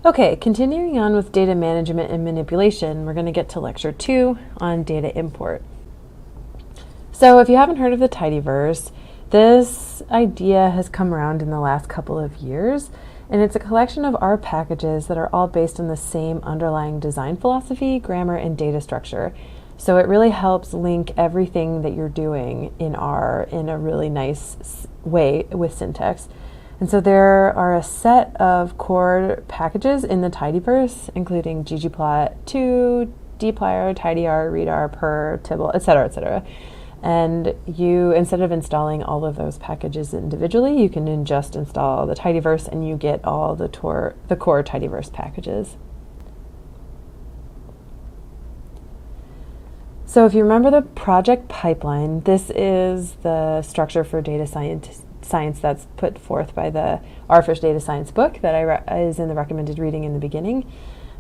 Okay, continuing on with data management and manipulation, we're going to get to lecture 2 on data import. So if you haven't heard of the tidyverse, this idea has come around in the last couple of years, and it's a collection of R packages that are all based on the same underlying design philosophy, grammar, and data structure. So it really helps link everything that you're doing in R in a really nice way with syntax. And so there are a set of core packages in the tidyverse, including ggplot2, dplyr, tidyr, readr, purrr, tibble, etc., etc. And you, instead of installing all of those packages individually, you can just install the tidyverse and you get all the core tidyverse packages. So if you remember the project pipeline, this is the structure for data science that's put forth by the R-Fish Data Science book that is in the recommended reading in the beginning.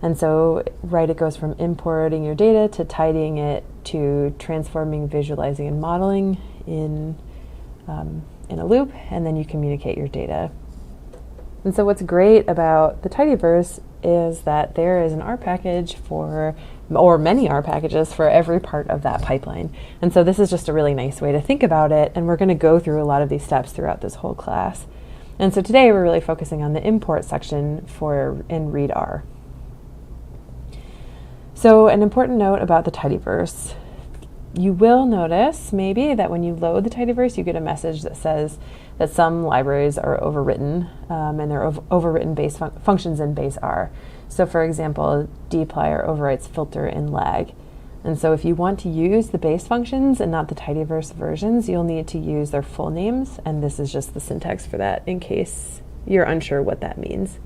And so, it goes from importing your data to tidying it to transforming, visualizing, and modeling in a loop, and then you communicate your data. And so what's great about the tidyverse is that there is an R package or many R packages for every part of that pipeline. And so this is just a really nice way to think about it, and we're going to go through a lot of these steps throughout this whole class. And so today we're really focusing on the import section in readr. So an important note about the tidyverse. You will notice maybe that when you load the tidyverse, you get a message that says that some libraries are overwritten, and they're overwritten base functions in base R. So for example, dplyr overwrites filter in lag. And so if you want to use the base functions and not the tidyverse versions, you'll need to use their full names, and this is just the syntax for that in case you're unsure what that means.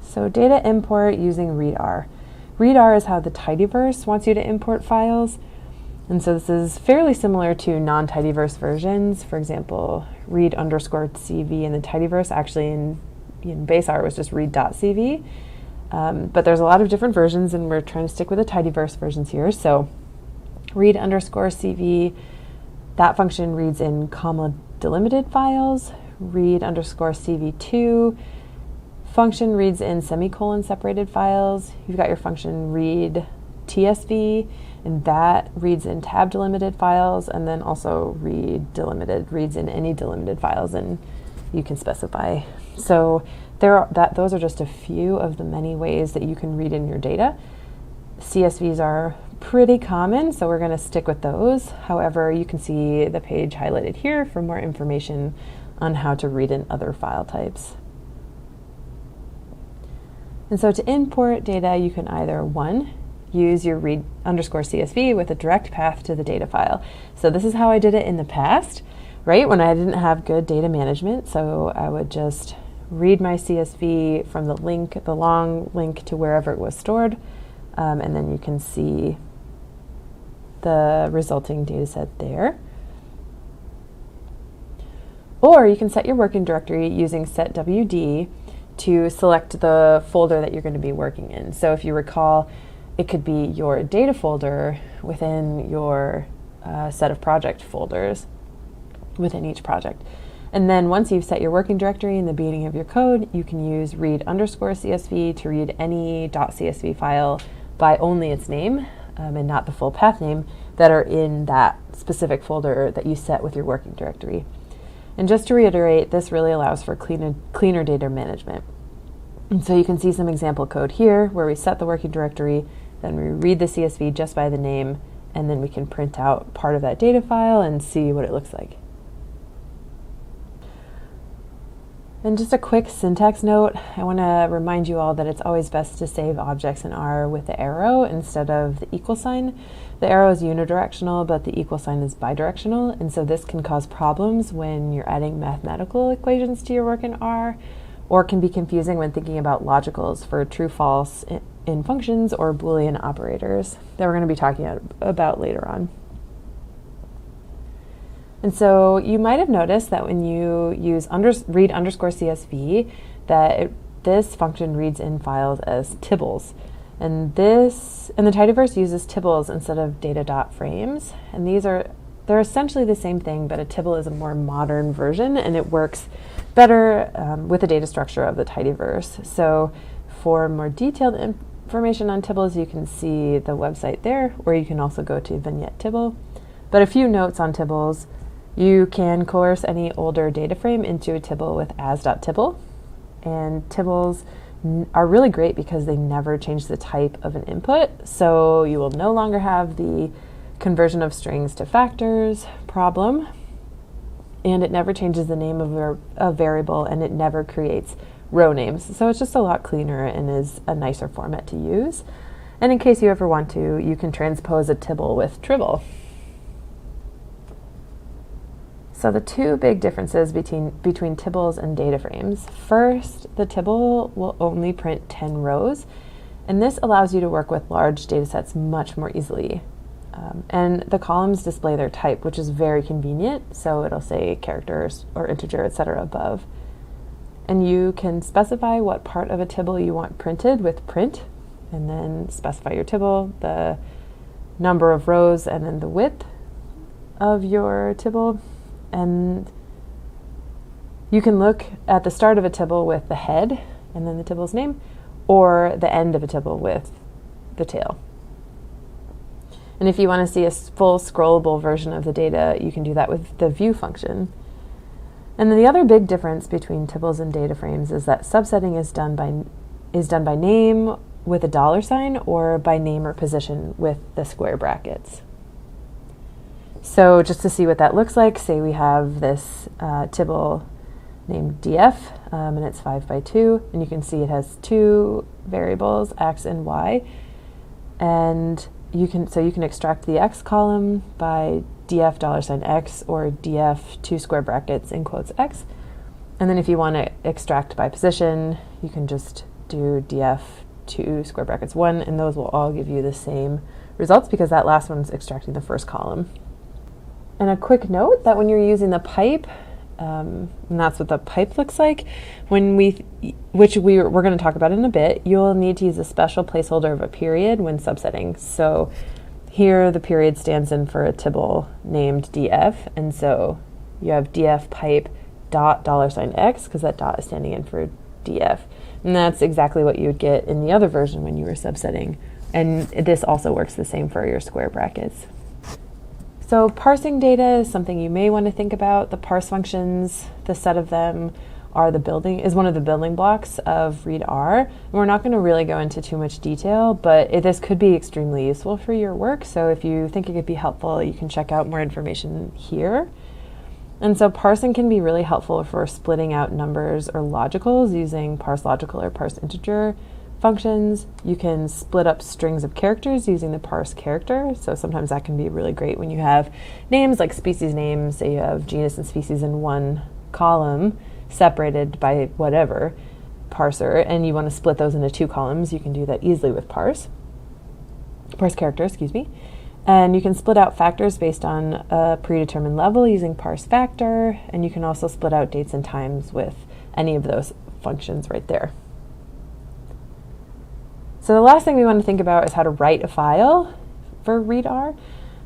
So data import using readr. readr is how the tidyverse wants you to import files. And so this is fairly similar to non-tidyverse versions. For example, read_cv in the tidyverse actually in base R was just read.cv. But there's a lot of different versions, and we're trying to stick with the tidyverse versions here. So read_cv, that function reads in comma delimited files. Read_cv2 function reads in semicolon separated files. You've got your function read tsv, and that reads in tab delimited files, and then also read delimited reads in any delimited files, and you can specify. So those are just a few of the many ways that you can read in your data. CSVs are pretty common, so we're going to stick with those. However, you can see the page highlighted here for more information on how to read in other file types. And so to import data, you can either, 1, use your read_CSV with a direct path to the data file. So this is how I did it in the past, right? When I didn't have good data management. So I would just read my CSV from the long link to wherever it was stored, and then you can see the resulting data set there. Or you can set your working directory using setwd to select the folder that you're going to be working in. So if you recall, it could be your data folder within your set of project folders within each project. And then once you've set your working directory in the beginning of your code, you can use read_CSV to read any .csv file by only its name and not the full path name that are in that specific folder that you set with your working directory. And just to reiterate, this really allows for cleaner data management. And so you can see some example code here where we set the working directory, then we read the CSV just by the name, and then we can print out part of that data file and see what it looks like. And just a quick syntax note, I want to remind you all that it's always best to save objects in R with the arrow instead of the equal sign. The arrow is unidirectional, but the equal sign is bidirectional, and so this can cause problems when you're adding mathematical equations to your work in R, or can be confusing when thinking about logicals for true, false in functions or Boolean operators that we're going to be talking about later on. And so you might have noticed that when you use read_CSV, that this function reads in files as tibbles. And the tidyverse uses tibbles instead of data.frames. And They're essentially the same thing, but a Tibble is a more modern version, and it works better with the data structure of the tidyverse. So for more detailed information on Tibbles, you can see the website there, or you can also go to Vignette Tibble. But a few notes on Tibbles: you can coerce any older data frame into a Tibble with as.tibble, and Tibbles are really great because they never change the type of an input, so you will no longer have the conversion of strings to factors problem, and it never changes the name of a variable, and it never creates row names. So it's just a lot cleaner and is a nicer format to use. And in case you ever want to, you can transpose a Tibble with Tribble. So the two big differences between Tibbles and data frames. First, the Tibble will only print 10 rows, and this allows you to work with large data sets much more easily. And the columns display their type, which is very convenient, so it'll say characters or integer, etc. above. And you can specify what part of a Tibble you want printed with print, and then specify your Tibble, the number of rows, and then the width of your Tibble. And you can look at the start of a Tibble with the head and then the Tibble's name, or the end of a Tibble with the tail. And if you want to see a full scrollable version of the data, you can do that with the view function. And then the other big difference between Tibbles and data frames is that subsetting is done by name with a $sign, or by name or position with the square brackets. So just to see what that looks like, say we have this Tibble named df, and it's 5 by 2, and you can see it has two variables, x and y, and you can extract the x column by df $x, or df 2 square brackets in quotes x, and then if you want to extract by position, you can just do df 2 square brackets 1, and those will all give you the same results because that last one's extracting the first column. And a quick note that when you're using the pipe, and that's what the pipe looks like, which we're going to talk about in a bit, you'll need to use a special placeholder of a period when subsetting. So here the period stands in for a Tibble named df, and so you have df pipe dot $x, because that dot is standing in for df. And that's exactly what you would get in the other version when you were subsetting. And this also works the same for your square brackets. So parsing data is something you may want to think about. The parse functions, the set of them is one of the building blocks of readr. And we're not going to really go into too much detail, but this could be extremely useful for your work. So if you think it could be helpful, you can check out more information here. And so parsing can be really helpful for splitting out numbers or logicals using parse logical or parse integer functions. You can split up strings of characters using the parse character. So sometimes that can be really great when you have names like species names, say you have genus and species in one column separated by whatever parser, and you want to split those into two columns. You can do that easily with parse character, And you can split out factors based on a predetermined level using parse factor, and you can also split out dates and times with any of those functions right there. So the last thing we want to think about is how to write a file for readr.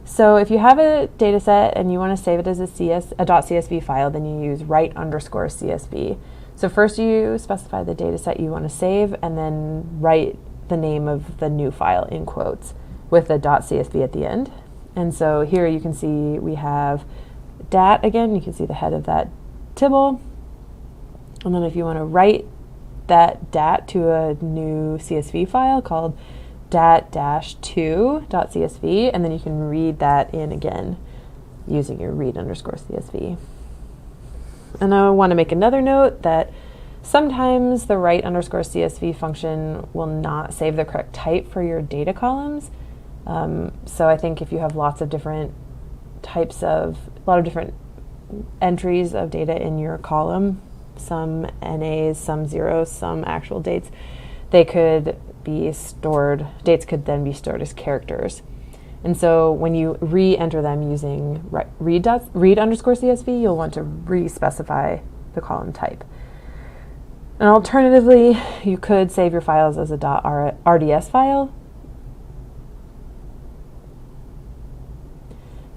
So if you have a data set and you want to save it as a .csv file, then you use write_csv. So first you specify the data set you want to save, and then write the name of the new file in quotes with the .csv at the end. And so here you can see we have dat again. You can see the head of that Tibble. And then if you want to write that dat to a new CSV file called dat-2.csv, and then you can read that in again using your read_CSV. And I want to make another note that sometimes the write_CSV function will not save the correct type for your data columns. So I think if you have a lot of different entries of data in your column, some NAs, some zeros, some actual dates, dates could then be stored as characters. And so when you re-enter them using read_CSV, you'll want to re-specify the column type. And alternatively, you could save your files as a .rds file.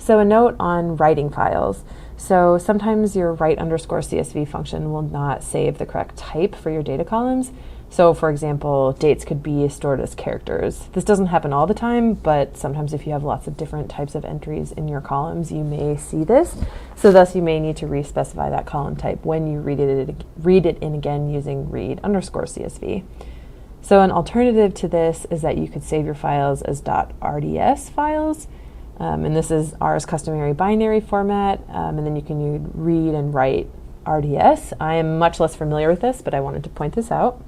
So a note on writing files. So sometimes your write_CSV function will not save the correct type for your data columns. So for example, dates could be stored as characters. This doesn't happen all the time, but sometimes if you have lots of different types of entries in your columns, you may see this. So thus you may need to re-specify that column type when you read it in again using read_CSV. So an alternative to this is that you could save your files as .rds files. And this is R's customary binary format, and then you can read and write RDS. I am much less familiar with this, but I wanted to point this out.